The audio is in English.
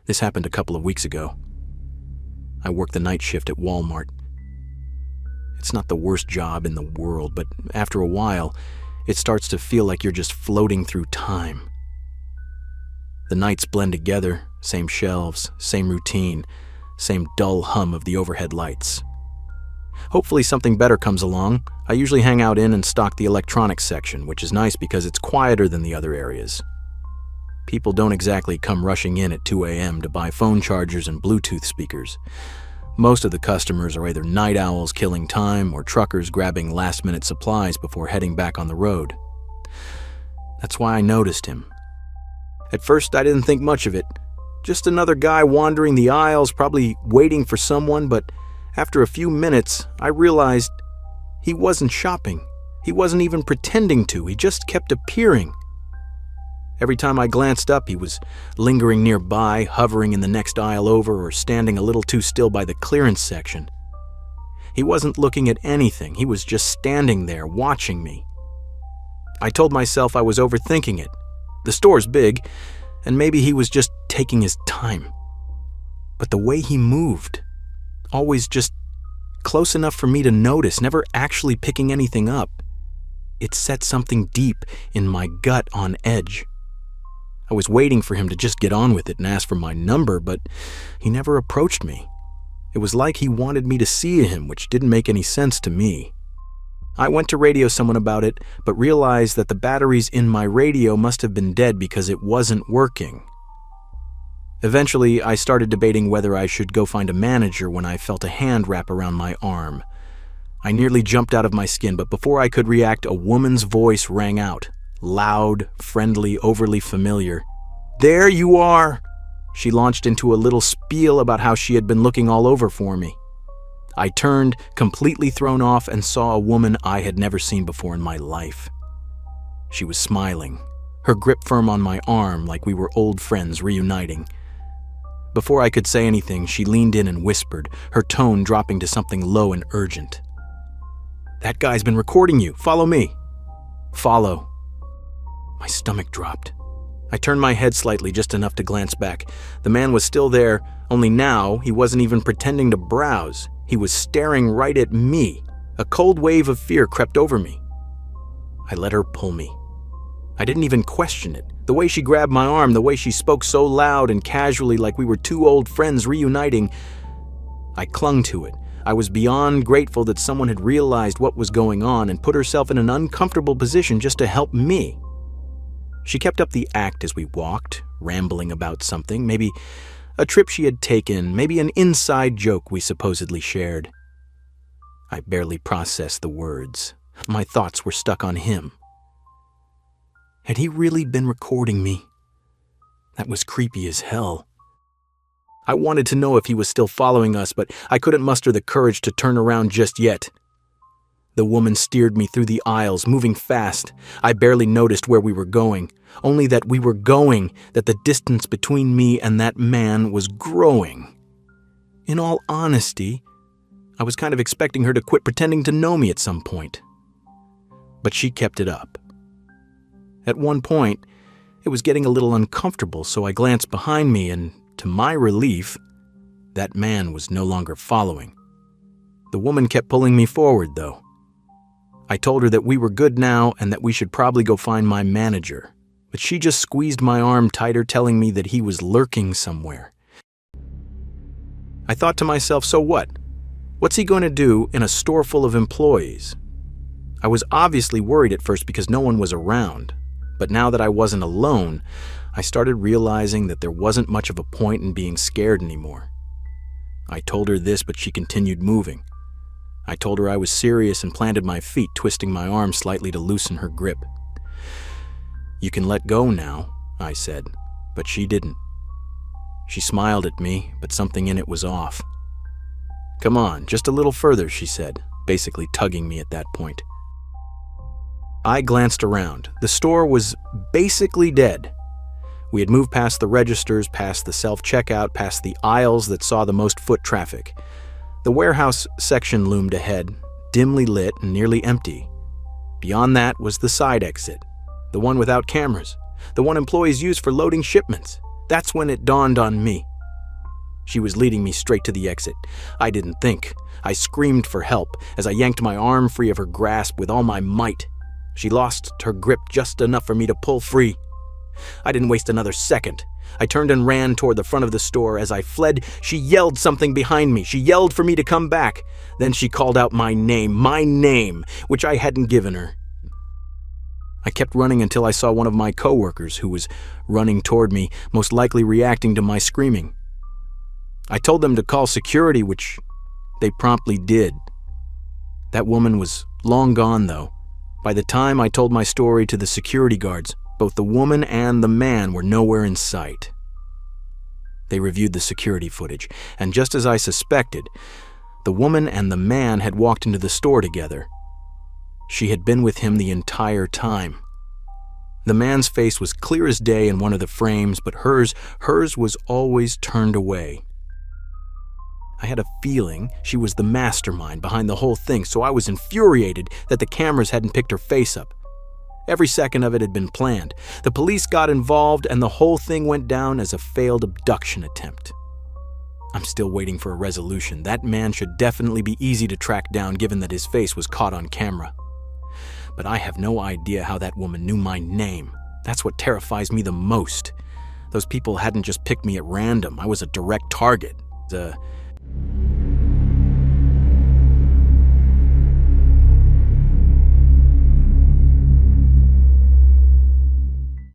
This happened a couple of weeks ago. I work the night shift at Walmart. It's not the worst job in the world, but after a while, it starts to feel like you're just floating through time. The nights blend together, same shelves, same routine, same dull hum of the overhead lights. Hopefully something better comes along. I usually hang out in and stock the electronics section, which is nice because it's quieter than the other areas. People don't exactly come rushing in at 2 a.m. to buy phone chargers and Bluetooth speakers. Most of the customers are either night owls killing time or truckers grabbing last-minute supplies before heading back on the road. That's why I noticed him. At first, I didn't think much of it. Just another guy wandering the aisles, probably waiting for someone, but after a few minutes, I realized he wasn't shopping. He wasn't even pretending to. He just kept appearing. Every time I glanced up, he was lingering nearby, hovering in the next aisle over, or standing a little too still by the clearance section. He wasn't looking at anything. He was just standing there, watching me. I told myself I was overthinking it. The store's big, and maybe he was just taking his time. But the way he moved, always just close enough for me to notice, never actually picking anything up, it set something deep in my gut on edge. I was waiting for him to just get on with it and ask for my number, but he never approached me. It was like he wanted me to see him, which didn't make any sense to me. I went to radio someone about it, but realized that the batteries in my radio must have been dead because it wasn't working. Eventually, I started debating whether I should go find a manager when I felt a hand wrap around my arm. I nearly jumped out of my skin, but before I could react, a woman's voice rang out. Loud, friendly, overly familiar. "There you are!" She launched into a little spiel about how she had been looking all over for me. I turned, completely thrown off, and saw a woman I had never seen before in my life. She was smiling, her grip firm on my arm like we were old friends reuniting. Before I could say anything, she leaned in and whispered, her tone dropping to something low and urgent. "That guy's been recording you. Follow me." "Follow." My stomach dropped. I turned my head slightly, just enough to glance back. The man was still there, only now he wasn't even pretending to browse. He was staring right at me. A cold wave of fear crept over me. I let her pull me. I didn't even question it. The way she grabbed my arm, the way she spoke so loud and casually like we were two old friends reuniting, I clung to it. I was beyond grateful that someone had realized what was going on and put herself in an uncomfortable position just to help me. She kept up the act as we walked, rambling about something, maybe a trip she had taken, maybe an inside joke we supposedly shared. I barely processed the words. My thoughts were stuck on him. Had he really been recording me? That was creepy as hell. I wanted to know if he was still following us, but I couldn't muster the courage to turn around just yet. The woman steered me through the aisles, moving fast. I barely noticed where we were going, only that we were going, that the distance between me and that man was growing. In all honesty, I was kind of expecting her to quit pretending to know me at some point. But she kept it up. At one point, it was getting a little uncomfortable, so I glanced behind me and, to my relief, that man was no longer following. The woman kept pulling me forward, though. I told her that we were good now and that we should probably go find my manager, but she just squeezed my arm tighter, telling me that he was lurking somewhere. I thought to myself, so what? What's he going to do in a store full of employees? I was obviously worried at first because no one was around, but now that I wasn't alone, I started realizing that there wasn't much of a point in being scared anymore. I told her this, but she continued moving. I told her I was serious and planted my feet, twisting my arm slightly to loosen her grip. "You can let go now," I said, but she didn't. She smiled at me, but something in it was off. "Come on, just a little further," she said, basically tugging me at that point. I glanced around. The store was basically dead. We had moved past the registers, past the self-checkout, past the aisles that saw the most foot traffic. The warehouse section loomed ahead, dimly lit and nearly empty. Beyond that was the side exit, the one without cameras, the one employees use for loading shipments. That's when it dawned on me. She was leading me straight to the exit. I didn't think. I screamed for help as I yanked my arm free of her grasp with all my might. She lost her grip just enough for me to pull free. I didn't waste another second. I turned and ran toward the front of the store. As I fled, she yelled something behind me. She yelled for me to come back. Then she called out my name, which I hadn't given her. I kept running until I saw one of my coworkers who was running toward me, most likely reacting to my screaming. I told them to call security, which they promptly did. That woman was long gone, though. By the time I told my story to the security guards, both the woman and the man were nowhere in sight. They reviewed the security footage, and just as I suspected, the woman and the man had walked into the store together. She had been with him the entire time. The man's face was clear as day in one of the frames, but hers was always turned away. I had a feeling she was the mastermind behind the whole thing, so I was infuriated that the cameras hadn't picked her face up. Every second of it had been planned. The police got involved, and the whole thing went down as a failed abduction attempt. I'm still waiting for a resolution. That man should definitely be easy to track down, given that his face was caught on camera. But I have no idea how that woman knew my name. That's what terrifies me the most. Those people hadn't just picked me at random. I was a direct target.